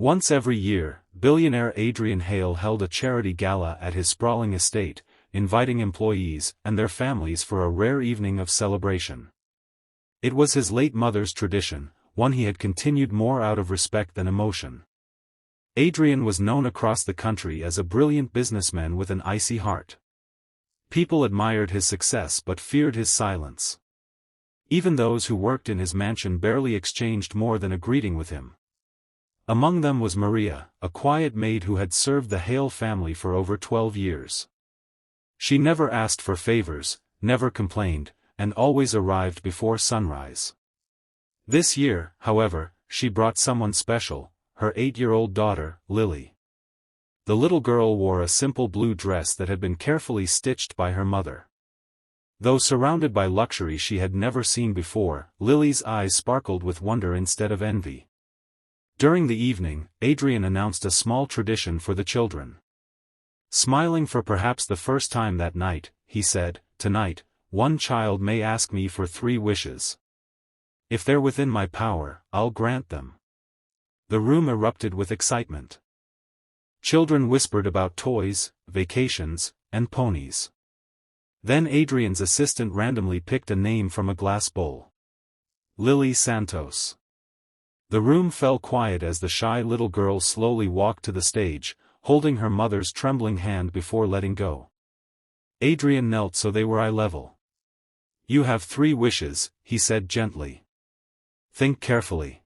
Once every year, billionaire Adrian Hale held a charity gala at his sprawling estate, inviting employees and their families for a rare evening of celebration. It was his late mother's tradition, one he had continued more out of respect than emotion. Adrian was known across the country as a brilliant businessman with an icy heart. People admired his success but feared his silence. Even those who worked in his mansion barely exchanged more than a greeting with him. Among them was Maria, a quiet maid who had served the Hale family for over 12 years. She never asked for favors, never complained, and always arrived before sunrise. This year, however, she brought someone special, her 8-year-old daughter, Lily. The little girl wore a simple blue dress that had been carefully stitched by her mother. Though surrounded by luxury she had never seen before, Lily's eyes sparkled with wonder instead of envy. During the evening, Adrian announced a small tradition for the children. Smiling for perhaps the first time that night, he said, "Tonight, one child may ask me for 3 wishes. If they're within my power, I'll grant them." The room erupted with excitement. Children whispered about toys, vacations, and ponies. Then Adrian's assistant randomly picked a name from a glass bowl. Lily Santos. The room fell quiet as the shy little girl slowly walked to the stage, holding her mother's trembling hand before letting go. Adrian knelt so they were eye level. "You have 3 wishes," he said gently. "Think carefully."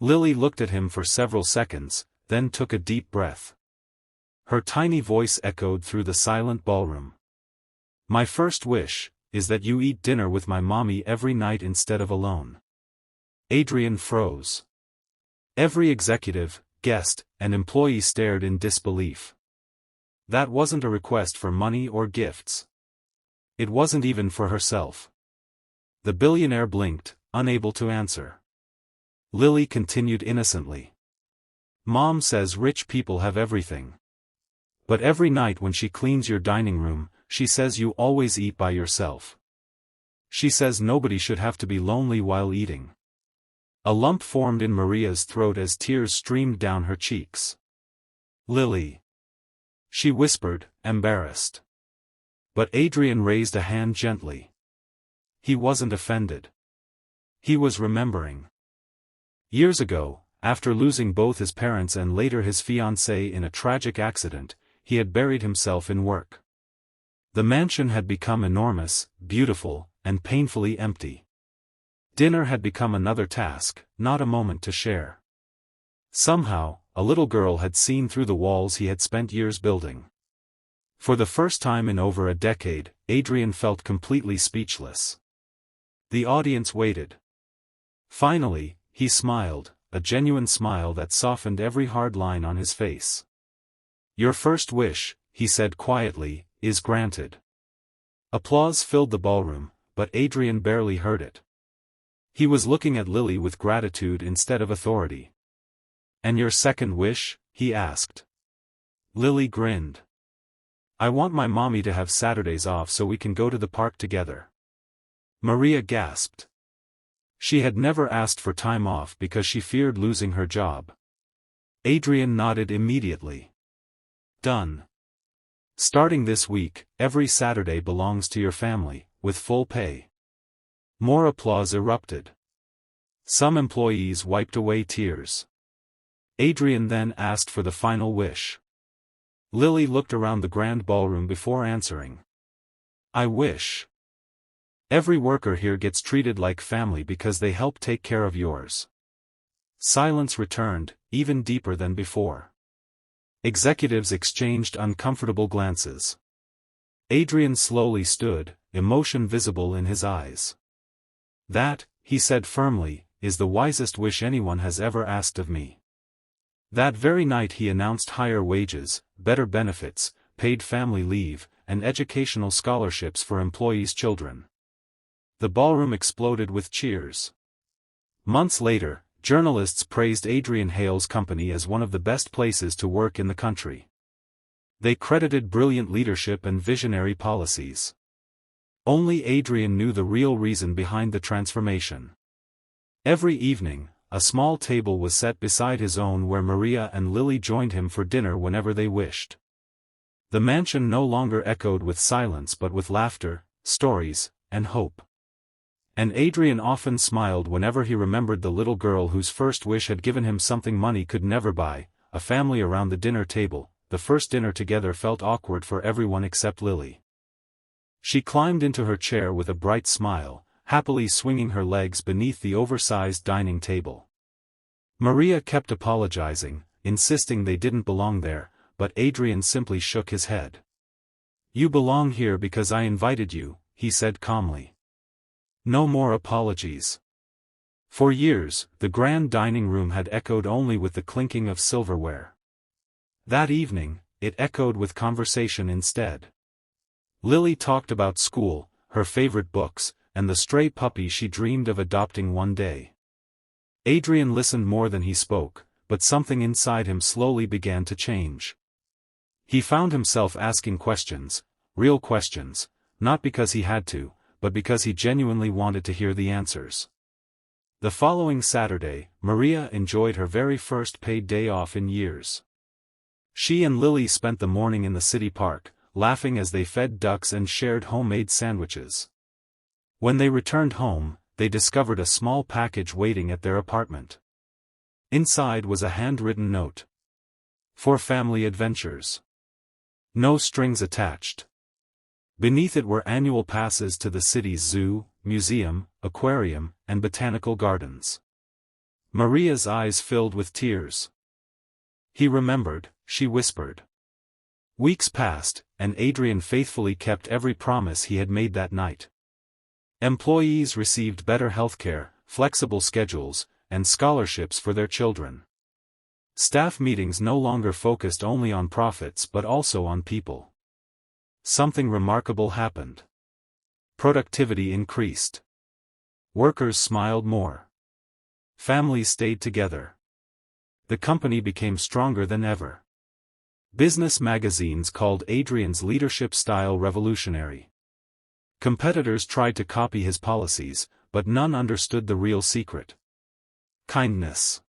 Lily looked at him for several seconds, then took a deep breath. Her tiny voice echoed through the silent ballroom. "My first wish is that you eat dinner with my mommy every night instead of alone." Adrian froze. Every executive, guest, and employee stared in disbelief. That wasn't a request for money or gifts. It wasn't even for herself. The billionaire blinked, unable to answer. Lily continued innocently. "Mom says rich people have everything. But every night when she cleans your dining room, she says you always eat by yourself. She says nobody should have to be lonely while eating." A lump formed in Maria's throat as tears streamed down her cheeks. "Lily," she whispered, embarrassed. But Adrian raised a hand gently. He wasn't offended. He was remembering. Years ago, after losing both his parents and later his fiancée in a tragic accident, he had buried himself in work. The mansion had become enormous, beautiful, and painfully empty. Dinner had become another task, not a moment to share. Somehow, a little girl had seen through the walls he had spent years building. For the first time in over a decade, Adrian felt completely speechless. The audience waited. Finally, he smiled, a genuine smile that softened every hard line on his face. "Your first wish," he said quietly, "is granted." Applause filled the ballroom, but Adrian barely heard it. He was looking at Lily with gratitude instead of authority. "And your second wish?" he asked. Lily grinned. "I want my mommy to have Saturdays off so we can go to the park together." Maria gasped. She had never asked for time off because she feared losing her job. Adrian nodded immediately. "Done. Starting this week, every Saturday belongs to your family, with full pay." More applause erupted. Some employees wiped away tears. Adrian then asked for the final wish. Lily looked around the grand ballroom before answering. "I wish every worker here gets treated like family because they help take care of yours." Silence returned, even deeper than before. Executives exchanged uncomfortable glances. Adrian slowly stood, emotion visible in his eyes. "That," he said firmly, "is the wisest wish anyone has ever asked of me." That very night he announced higher wages, better benefits, paid family leave, and educational scholarships for employees' children. The ballroom exploded with cheers. Months later, journalists praised Adrian Hale's company as one of the best places to work in the country. They credited brilliant leadership and visionary policies. Only Adrian knew the real reason behind the transformation. Every evening, a small table was set beside his own where Maria and Lily joined him for dinner whenever they wished. The mansion no longer echoed with silence but with laughter, stories, and hope. And Adrian often smiled whenever he remembered the little girl whose first wish had given him something money could never buy, a family around the dinner table. The first dinner together felt awkward for everyone except Lily. She climbed into her chair with a bright smile, happily swinging her legs beneath the oversized dining table. Maria kept apologizing, insisting they didn't belong there, but Adrian simply shook his head. "You belong here because I invited you," he said calmly. No more apologies. For years, the grand dining room had echoed only with the clinking of silverware. That evening, it echoed with conversation instead. Lily talked about school, her favorite books, and the stray puppy she dreamed of adopting one day. Adrian listened more than he spoke, but something inside him slowly began to change. He found himself asking questions, real questions, not because he had to, but because he genuinely wanted to hear the answers. The following Saturday, Maria enjoyed her very first paid day off in years. She and Lily spent the morning in the city park, laughing as they fed ducks and shared homemade sandwiches. When they returned home, they discovered a small package waiting at their apartment. Inside was a handwritten note. For family adventures. No strings attached. Beneath it were annual passes to the city's zoo, museum, aquarium, and botanical gardens. Maria's eyes filled with tears. "He remembered," she whispered. Weeks passed, and Adrian faithfully kept every promise he had made that night. Employees received better healthcare, flexible schedules, and scholarships for their children. Staff meetings no longer focused only on profits but also on people. Something remarkable happened. Productivity increased. Workers smiled more. Families stayed together. The company became stronger than ever. Business magazines called Adrian's leadership style revolutionary. Competitors tried to copy his policies, but none understood the real secret. Kindness.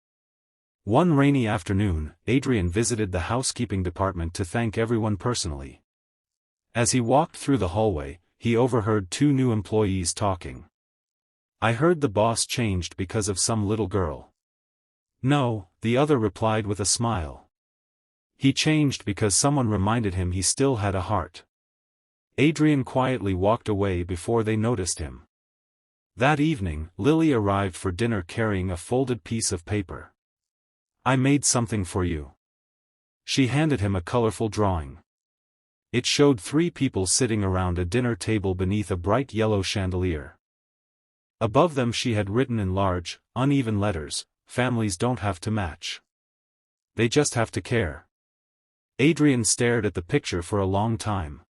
One rainy afternoon, Adrian visited the housekeeping department to thank everyone personally. As he walked through the hallway, he overheard two new employees talking. "I heard the boss changed because of some little girl." "No," the other replied with a smile. "He changed because someone reminded him he still had a heart." Adrian quietly walked away before they noticed him. That evening, Lily arrived for dinner carrying a folded piece of paper. "I made something for you." She handed him a colorful drawing. It showed three people sitting around a dinner table beneath a bright yellow chandelier. Above them she had written in large, uneven letters, "Families don't have to match. They just have to care." Adrian stared at the picture for a long time.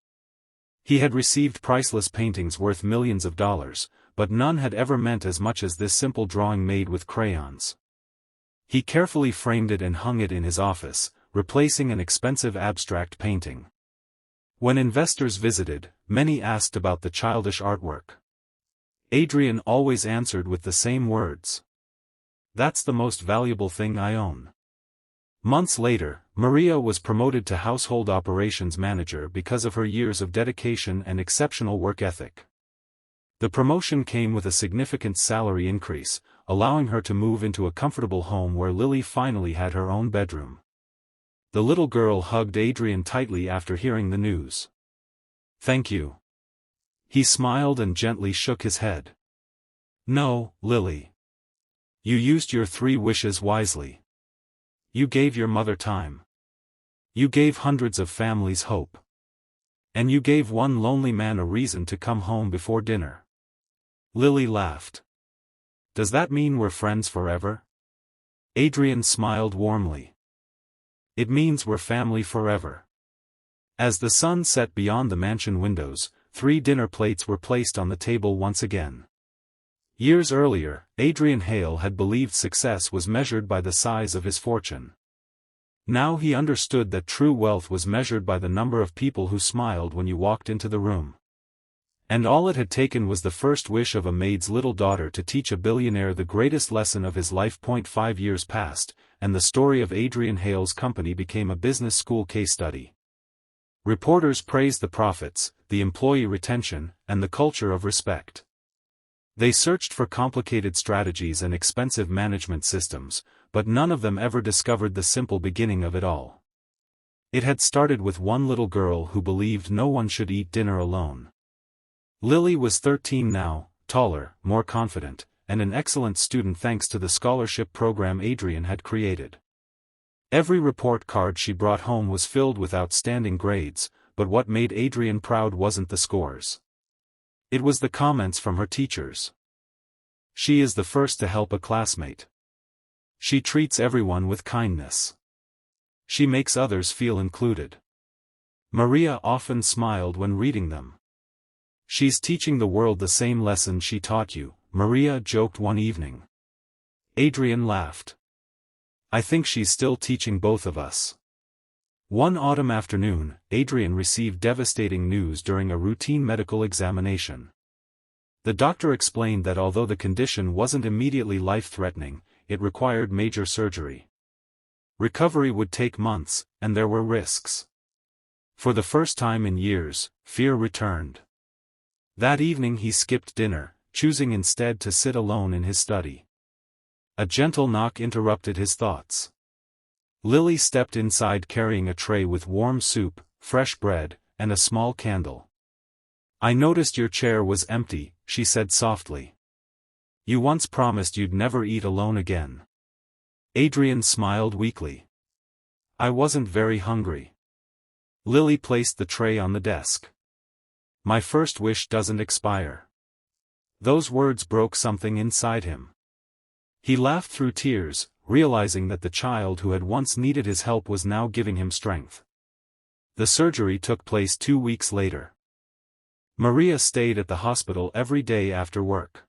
He had received priceless paintings worth millions of dollars, but none had ever meant as much as this simple drawing made with crayons. He carefully framed it and hung it in his office, replacing an expensive abstract painting. When investors visited, many asked about the childish artwork. Adrian always answered with the same words. "That's the most valuable thing I own." Months later, Maria was promoted to household operations manager because of her years of dedication and exceptional work ethic. The promotion came with a significant salary increase, allowing her to move into a comfortable home where Lily finally had her own bedroom. The little girl hugged Adrian tightly after hearing the news. "Thank you." He smiled and gently shook his head. "No, Lily. You used your 3 wishes wisely. You gave your mother time. You gave hundreds of families hope. And you gave one lonely man a reason to come home before dinner." Lily laughed. "Does that mean we're friends forever?" Adrian smiled warmly. "It means we're family forever." As the sun set beyond the mansion windows, 3 dinner plates were placed on the table once again. Years earlier, Adrian Hale had believed success was measured by the size of his fortune. Now he understood that true wealth was measured by the number of people who smiled when you walked into the room. And all it had taken was the first wish of a maid's little daughter to teach a billionaire the greatest lesson of his life. 5 years passed, and the story of Adrian Hale's company became a business school case study. Reporters praised the profits, the employee retention, and the culture of respect. They searched for complicated strategies and expensive management systems, but none of them ever discovered the simple beginning of it all. It had started with one little girl who believed no one should eat dinner alone. Lily was 13 now, taller, more confident, and an excellent student thanks to the scholarship program Adrian had created. Every report card she brought home was filled with outstanding grades, but what made Adrian proud wasn't the scores. It was the comments from her teachers. She is the first to help a classmate. She treats everyone with kindness. She makes others feel included. Maria often smiled when reading them. She's teaching the world the same lesson she taught you, Maria joked one evening. Adrian laughed. I think she's still teaching both of us. One autumn afternoon, Adrian received devastating news during a routine medical examination. The doctor explained that although the condition wasn't immediately life-threatening, it required major surgery. Recovery would take months, and there were risks. For the first time in years, fear returned. That evening he skipped dinner, choosing instead to sit alone in his study. A gentle knock interrupted his thoughts. Lily stepped inside carrying a tray with warm soup, fresh bread, and a small candle. I noticed your chair was empty, she said softly. You once promised you'd never eat alone again. Adrian smiled weakly. I wasn't very hungry. Lily placed the tray on the desk. My first wish doesn't expire. Those words broke something inside him. He laughed through tears, realizing that the child who had once needed his help was now giving him strength. The surgery took place 2 weeks later. Maria stayed at the hospital every day after work.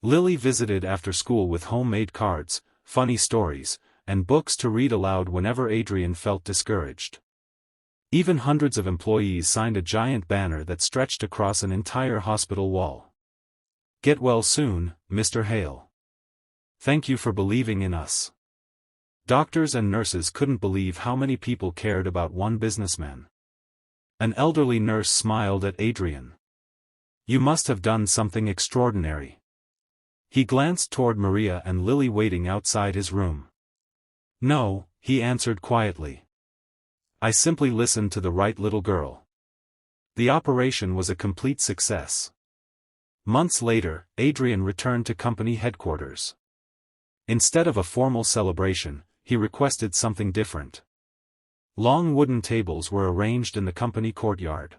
Lily visited after school with homemade cards, funny stories, and books to read aloud whenever Adrian felt discouraged. Even hundreds of employees signed a giant banner that stretched across an entire hospital wall. Get well soon, Mr. Hale. Thank you for believing in us. Doctors and nurses couldn't believe how many people cared about one businessman. An elderly nurse smiled at Adrian. You must have done something extraordinary. He glanced toward Maria and Lily waiting outside his room. No, he answered quietly. I simply listened to the right little girl. The operation was a complete success. Months later, Adrian returned to company headquarters. Instead of a formal celebration, he requested something different. Long wooden tables were arranged in the company courtyard.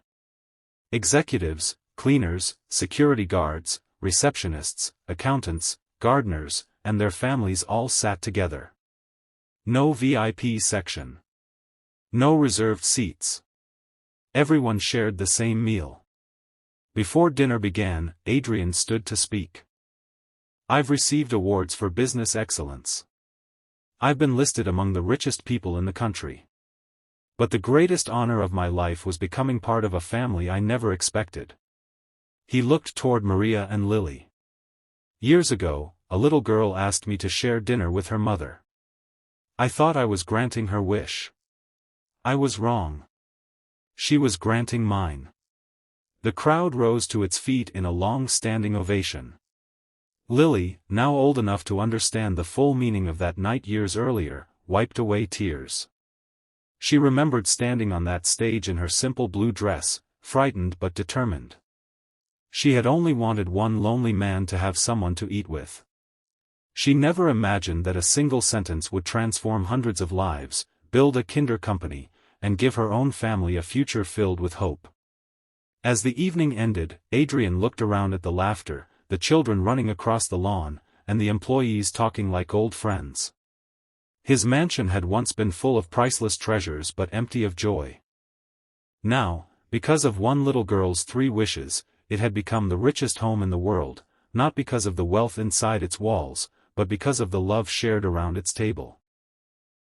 Executives, cleaners, security guards, receptionists, accountants, gardeners, and their families all sat together. No VIP section. No reserved seats. Everyone shared the same meal. Before dinner began, Adrian stood to speak. I've received awards for business excellence. I've been listed among the richest people in the country. But the greatest honor of my life was becoming part of a family I never expected. He looked toward Maria and Lily. Years ago, a little girl asked me to share dinner with her mother. I thought I was granting her wish. I was wrong. She was granting mine. The crowd rose to its feet in a long-standing ovation. Lily, now old enough to understand the full meaning of that night years earlier, wiped away tears. She remembered standing on that stage in her simple blue dress, frightened but determined. She had only wanted one lonely man to have someone to eat with. She never imagined that a single sentence would transform hundreds of lives, build a kinder company, and give her own family a future filled with hope. As the evening ended, Adrian looked around at the laughter, the children running across the lawn, and the employees talking like old friends. His mansion had once been full of priceless treasures but empty of joy. Now, because of one little girl's 3 wishes, it had become the richest home in the world, not because of the wealth inside its walls, but because of the love shared around its table.